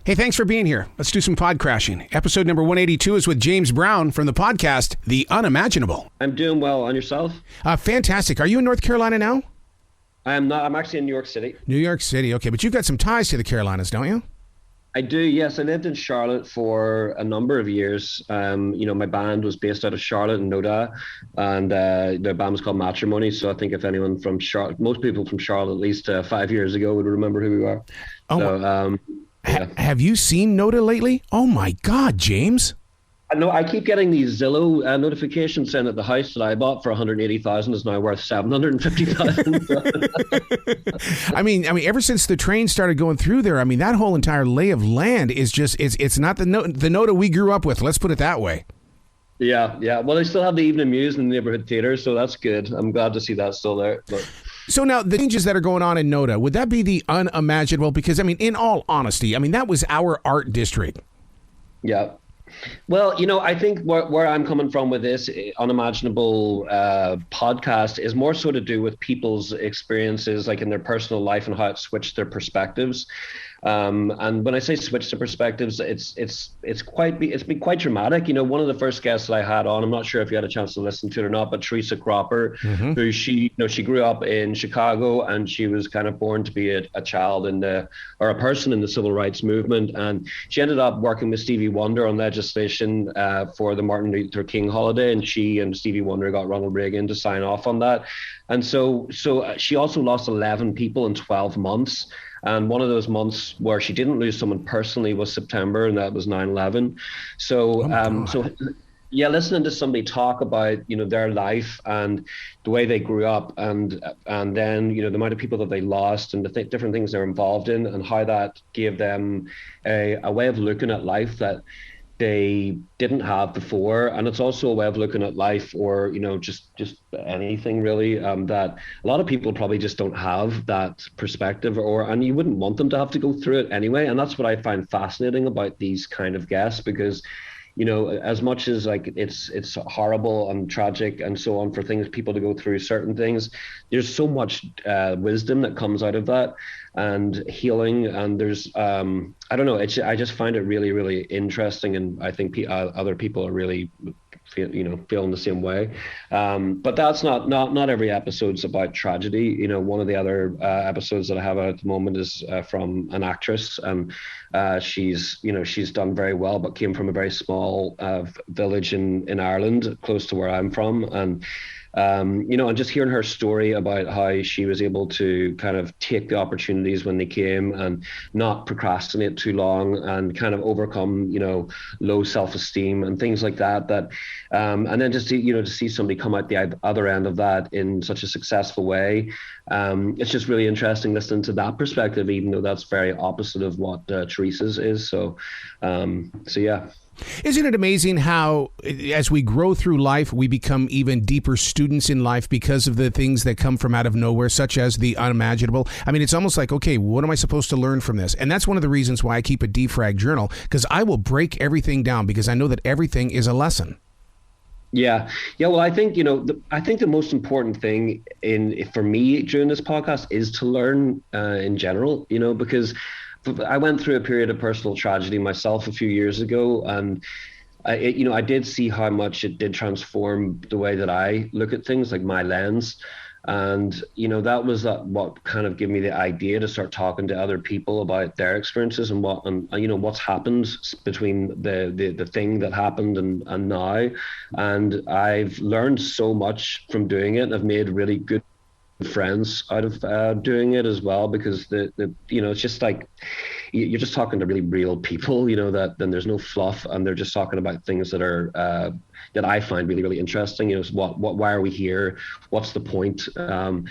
Hey, thanks for being here. Let's do some pod crashing. Episode number 182 is with James Brown from the podcast, The Unimaginable. I'm doing well. On yourself? Fantastic. Are you in North Carolina now? I am not. I'm actually in New York City. New York City. Okay, but you've got some ties to the Carolinas, don't you? I do, yes. I lived in Charlotte for a number of years. My band was based out of Charlotte and NODA, and their band was called Matrimony. So I think if anyone from Charlotte, most people from Charlotte, at least 5 years ago, would remember who we are. Oh, so, yeah. Have you seen NODA lately? Oh my God, James! I know I keep getting these Zillow notifications saying that the house that I bought for 180,000 is now worth 750,000. I mean, ever since the train started going through there, I mean, that whole entire lay of land is just—it's not the NODA we grew up with. Let's put it that way. Yeah. Well, they still have the Evening Muse in the neighborhood theater, so that's good. I'm glad to see that still there. But. So now the changes that are going on in NODA, would that be the unimaginable? Because, I mean, in all honesty, I mean, that was our art district. Yeah. Well, I think where I'm coming from with this unimaginable podcast is more so to do with people's experiences, like in their personal life and how it switched their perspectives. And when I say switch the perspectives, it's been quite dramatic. One of the first guests that I had on, I'm not sure if you had a chance to listen to it or not, but Teresa Cropper, who she grew up in Chicago, and she was kind of born to be a child or a person in the civil rights movement, and she ended up working with Stevie Wonder on legislation for the Martin Luther King holiday, and she and Stevie Wonder got Ronald Reagan to sign off on that, and so she also lost 11 people in 12 months. And one of those months where she didn't lose someone personally was September, and that was 9/11. So, listening to somebody talk about, their life and the way they grew up, and then, the amount of people that they lost and the different things they're involved in, and how that gave them a way of looking at life that they didn't have before. And it's also a way of looking at life, or just anything really, that a lot of people probably just don't have that perspective, and you wouldn't want them to have to go through it anyway. And that's what I find fascinating about these kind of guests, because as much as like it's horrible and tragic and so on for people to go through certain things, there's so much wisdom that comes out of that, and healing, and there's I don't know, I just find it really, really interesting, and I think other people are really feeling the same way, but that's not every episode's about tragedy. One of the other episodes that I have at the moment is from an actress, and she's done very well, but came from a very small village in Ireland, close to where I'm from, and and just hearing her story about how she was able to kind of take the opportunities when they came and not procrastinate too long, and kind of overcome, low self-esteem and things like that. And then just to see somebody come out the other end of that in such a successful way. It's just really interesting listening to that perspective, even though that's very opposite of what Teresa's is. So yeah. Isn't it amazing how, as we grow through life, we become even deeper students in life because of the things that come from out of nowhere, such as the unimaginable? I mean, it's almost like, okay, what am I supposed to learn from this? And that's one of the reasons why I keep a defrag journal, because I will break everything down, because I know that everything is a lesson. Yeah. Well, I think, I think the most important thing for me during this podcast is to learn in general, because I went through a period of personal tragedy myself a few years ago, and I did see how much it did transform the way that I look at things, like my lens. And, that was what kind of gave me the idea to start talking to other people about their experiences and what's happened between the thing that happened and now. And I've learned so much from doing it. I've made really good friends out of doing it as well, because it's just like you're just talking to really real people, that then there's no fluff, and they're just talking about things that are that I find really, really interesting. Why are we here? What's the point? How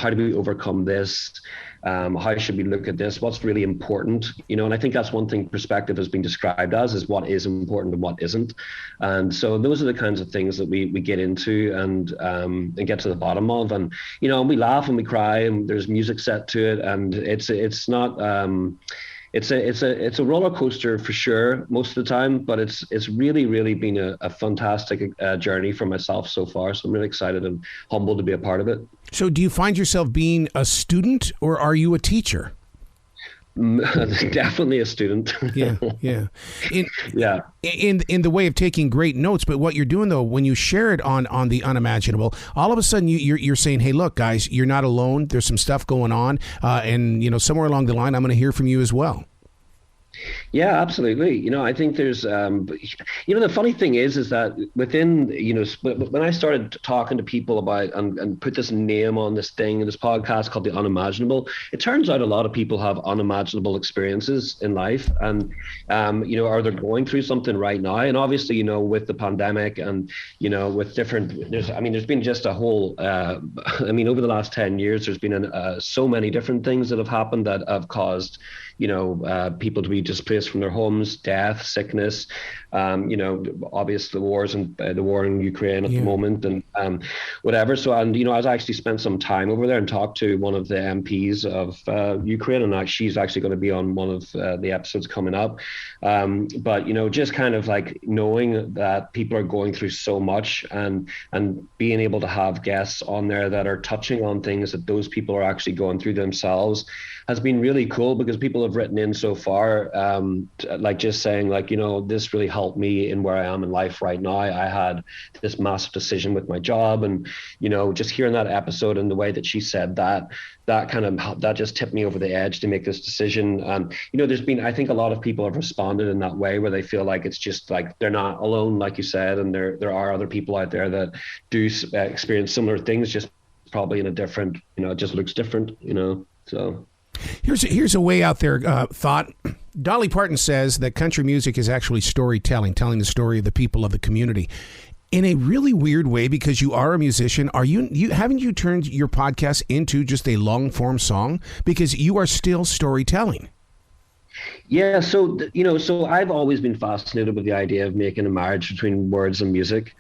do we overcome this? How should we look at this? What's really important? And I think that's one thing perspective has been described as, is what is important and what isn't. And so those are the kinds of things that we get into and get to the bottom of. And, and we laugh and we cry, and there's music set to it. And it's not, it's a roller coaster for sure most of the time, but it's really, really been a fantastic journey for myself so far. So I'm really excited and humbled to be a part of it. So do you find yourself being a student, or are you a teacher? Definitely a student. Yeah, yeah. In Yeah. in the way of taking great notes, but what you're doing though, when you share it on the unimaginable, all of a sudden you're saying, hey, look, guys, you're not alone. There's some stuff going on, and somewhere along the line, I'm going to hear from you as well. Yeah, absolutely. I think there's, the funny thing is that within, when I started talking to people about and put this name on this thing, this podcast called The Unimaginable, it turns out a lot of people have unimaginable experiences in life and, are they going through something right now? And obviously, with the pandemic and, with there's been just a whole, over the last 10 years, there's been so many different things that have happened that have caused, people to be displaced from their homes, death, sickness, obviously the war in Ukraine at the moment and whatever. So, and, I was actually spent some time over there and talked to one of the MPs of Ukraine, and she's actually going to be on one of the episodes coming up. But, just kind of like knowing that people are going through so much and being able to have guests on there that are touching on things that those people are actually going through themselves has been really cool, because people have written in so far, like just saying like, this really helped me in where I am in life right now. I had this massive decision with my job, and, just hearing that episode and the way that she said that just tipped me over the edge to make this decision. I think a lot of people have responded in that way where they feel like it's just like they're not alone, like you said, and there are other people out there that do experience similar things, just probably in a different, it just looks different, so. Here's a way out there thought. Dolly Parton says that country music is actually storytelling, telling the story of the people of the community. In a really weird way, because you are a musician, haven't you turned your podcast into just a long form song? Because you are still storytelling. Yeah, so I've always been fascinated with the idea of making a marriage between words and music.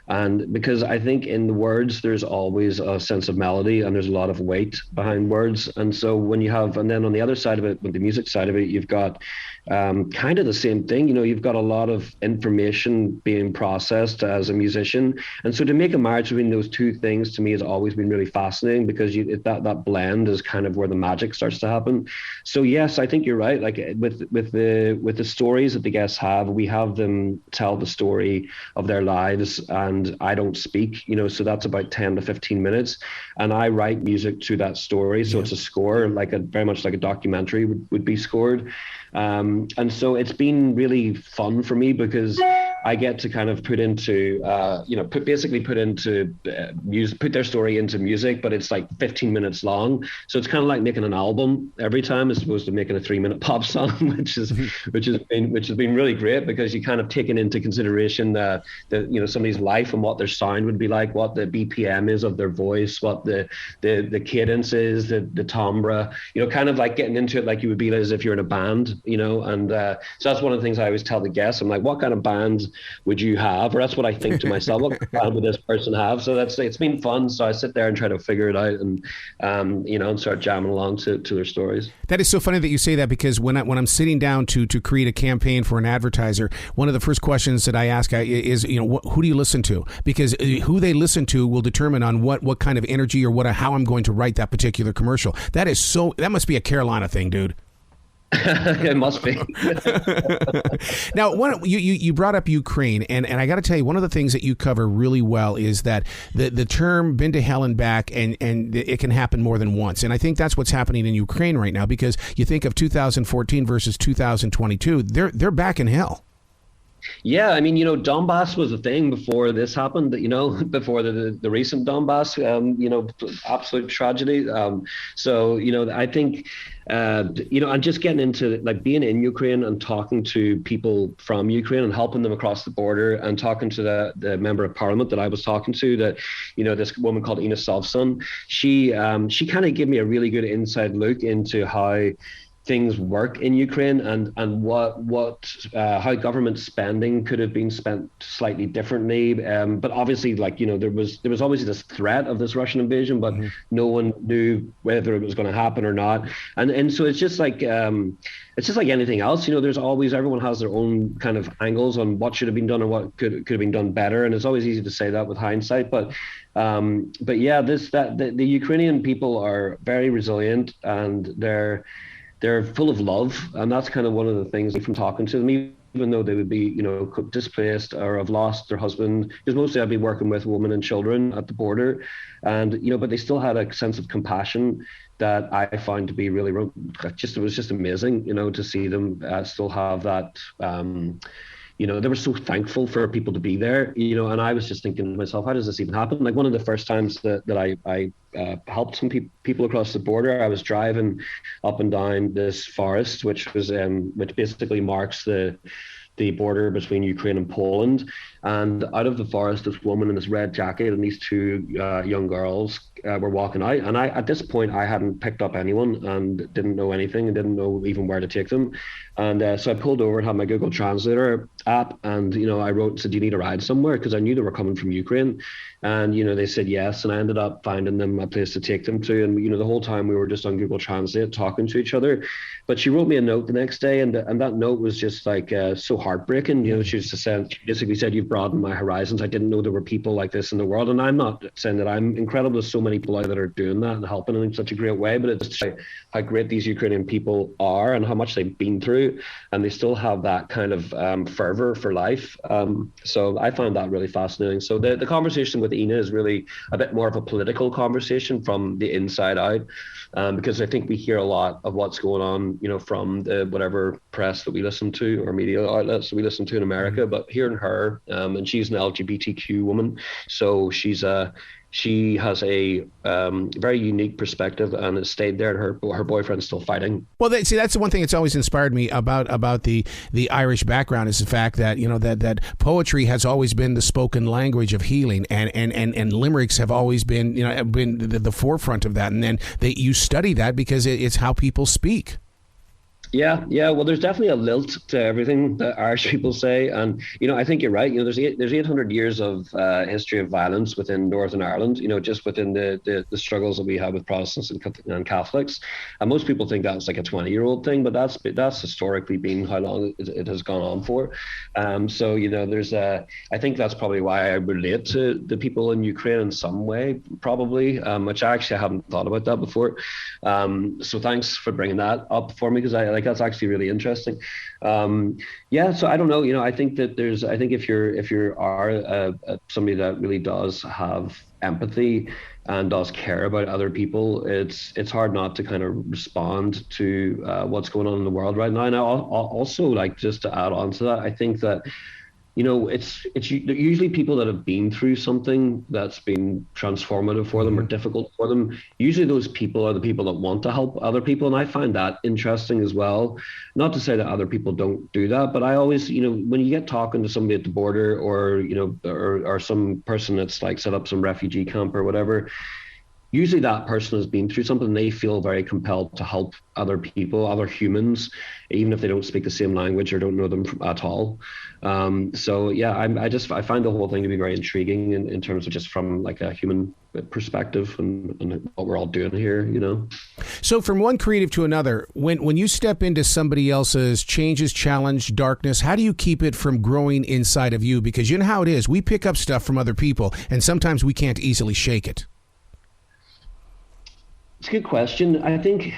And because I think in the words, there's always a sense of melody and there's a lot of weight behind words. And so and then on the other side of it, with the music side of it, you've got kind of the same thing. You've got a lot of information being processed as a musician. And so to make a marriage between those two things, to me, has always been really fascinating, because that blend is kind of where the magic starts to happen. So yes, I think you're right. Like with the stories that the guests have, we have them tell the story of their lives, and I don't speak, so that's about 10 to 15 minutes. And I write music to that story. So it's a score, very much like a documentary would be scored. And so it's been really fun for me, because I get to kind of put their story into music, but it's like 15 minutes long. So it's kind of like making an album every time, as opposed to making a 3-minute pop song, which has been really great, because you kind of taken into consideration somebody's life and what their sound would be like, what the BPM is of their voice, what the cadence is, the timbre, kind of like getting into it like you would be as if you're in a band, and so that's one of the things I always tell the guests. I'm like, what kind of band would you have? Or that's what I think to myself, what kind of band would this person have? So it's been fun. So I sit there and try to figure it out, and and start jamming along to their stories. That is so funny that you say that, because when I'm sitting down to create a campaign for an advertiser, one of the first questions that I ask is, who do you listen to? Because who they listen to will determine on what kind of energy or how I'm going to write that particular commercial. That must be a Carolina thing, dude. It must be. Now, you brought up Ukraine, and I got to tell you, one of the things that you cover really well is that the term "been to hell and back," and it can happen more than once. And I think that's what's happening in Ukraine right now, because you think of 2014 versus 2022, they're back in hell. Yeah, I mean, Donbass was a thing before this happened, before the recent Donbass, absolute tragedy. So, I think, and just getting into like being in Ukraine and talking to people from Ukraine and helping them across the border, and talking to the member of parliament that I was talking to, that, this woman called Ina Sovson, she kind of gave me a really good inside look into how things work in Ukraine, and how government spending could have been spent slightly differently. But obviously, there was always this threat of this Russian invasion, but no one knew whether it was going to happen or not. And so it's just like anything else. There's always, everyone has their own kind of angles on what should have been done and what could have been done better. And it's always easy to say that with hindsight. But yeah, the Ukrainian people are very resilient, and they're they're full of love, and that's kind of one of the things from talking to them. Even though they would be, displaced or have lost their husband, because mostly I've been working with women and children at the border, and but they still had a sense of compassion that I found to be really it was just amazing, to see them still have that. They were so thankful for people to be there, and I was just thinking to myself, how does this even happen? Like, one of the first times that I helped some people across the border, I was driving up and down this forest, which basically marks the border between Ukraine and Poland. And out of the forest, this woman in this red jacket and these two young girls were walking out. And at this point, I hadn't picked up anyone and didn't know anything and didn't know even where to take them. And so I pulled over and had my Google Translator app, and I said, "Do you need a ride somewhere?" Because I knew they were coming from Ukraine. And they said yes, and I ended up finding them a place to take them to. And the whole time we were just on Google Translate talking to each other. But she wrote me a note the next day, and that note was just like so heartbreaking. She basically said, "You've broadened my horizons. I didn't know there were people like this in the world." And I'm not saying that I'm incredible. There's so many people out that are doing that and helping in such a great way. But it's how great these Ukrainian people are and how much they've been through, and they still have that kind of fervor for life. So I found that really fascinating. So the conversation with Ina is really a bit more of a political conversation from the inside out, because I think we hear a lot of what's going on, from the whatever press that we listen to or media outlets that we listen to in America. But hearing her, and she's an LGBTQ woman, so she has a very unique perspective and has stayed there, and her boyfriend's still fighting. Well, that's the one thing that's always inspired me about the Irish background, is the fact that that poetry has always been the spoken language of healing, and limericks have always been been the forefront of that, and then you study that because it's how people speak. Yeah. Well, there's definitely a lilt to everything that Irish people say, and I think you're right. There's 800 years of history of violence within Northern Ireland. Just within the struggles that we have with Protestants and Catholics, and most people think that's like a 20-year-old thing, but that's historically been how long it has gone on for. So there's I think that's probably why I relate to the people in Ukraine in some way, probably, which I actually haven't thought about that before. So thanks for bringing that up for me, because that's actually really interesting. So I don't know. I think that if you are somebody that really does have empathy and does care about other people, it's hard not to kind of respond to what's going on in the world right now. And I also, like, just to add on to that, I think that it's usually people that have been through something that's been transformative for them or difficult for them. Usually those people are the people that want to help other people. And I find that interesting as well. Not to say that other people don't do that, but I always, when you get talking to somebody at the border or some person that's like set up some refugee camp or whatever, usually that person has been through something. They feel very compelled to help other people, other humans, even if they don't speak the same language or don't know them at all. So yeah, I find the whole thing to be very intriguing in terms of just from like a human perspective and what we're all doing here, So from one creative to another, when you step into somebody else's changes, challenge, darkness, how do you keep it from growing inside of you? Because you know how it is. We pick up stuff from other people, and sometimes we can't easily shake it. It's a good question. I think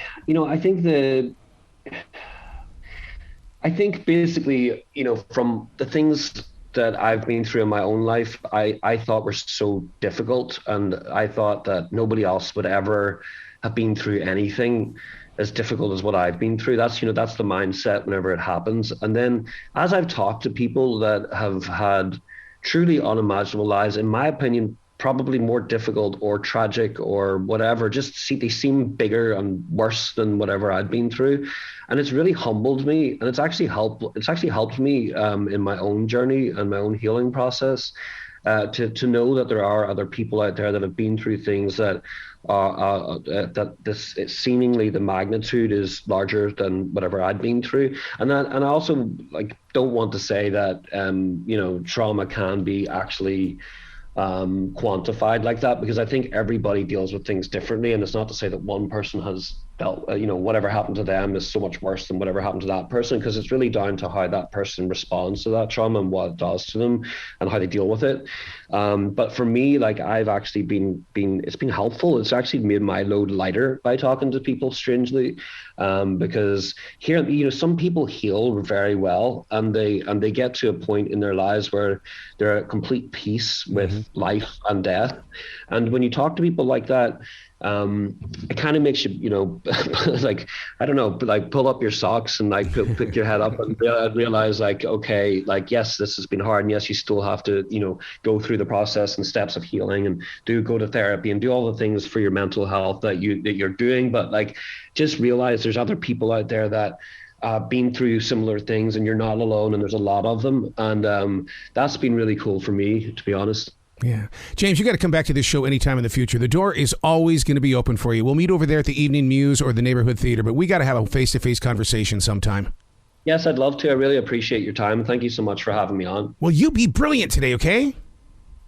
basically, from the things that I've been through in my own life, I thought were so difficult, and I thought that nobody else would ever have been through anything as difficult as what I've been through. That's the mindset whenever it happens. And then as I've talked to people that have had truly unimaginable lives, in my opinion, probably more difficult or tragic or whatever, they seem bigger and worse than whatever I'd been through. And it's really humbled me, and it's actually helped me in my own journey and my own healing process, to know that there are other people out there that have been through things that seemingly the magnitude is larger than whatever I'd been through. And I also don't want to say that trauma can be actually quantified like that, because I think everybody deals with things differently, and it's not to say that one person has felt, whatever happened to them is so much worse than whatever happened to that person, because it's really down to how that person responds to that trauma and what it does to them and how they deal with it. But for me, like, I've actually it's been helpful. It's actually made my load lighter by talking to people, strangely, because here, some people heal very well, and they get to a point in their lives where they're at complete peace with life and death. And when you talk to people like that, it kind of makes you, like, I don't know, like, pull up your socks and like pick your head up and realize, like, okay, like, yes, this has been hard, and yes, you still have to, go through the process and steps of healing, and go to therapy and do all the things for your mental health that you're doing. But like, just realize there's other people out there that been through similar things, and you're not alone, and there's a lot of them. And that's been really cool for me, to be honest. Yeah. James, you got to come back to this show anytime in the future. The door is always going to be open for you. We'll meet over there at the Evening Muse or the Neighborhood Theater, but we got to have a face-to-face conversation sometime. Yes, I'd love to. I really appreciate your time. Thank you so much for having me on. Well, you be brilliant today, okay?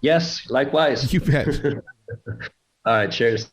Yes, likewise. You bet. All right, cheers.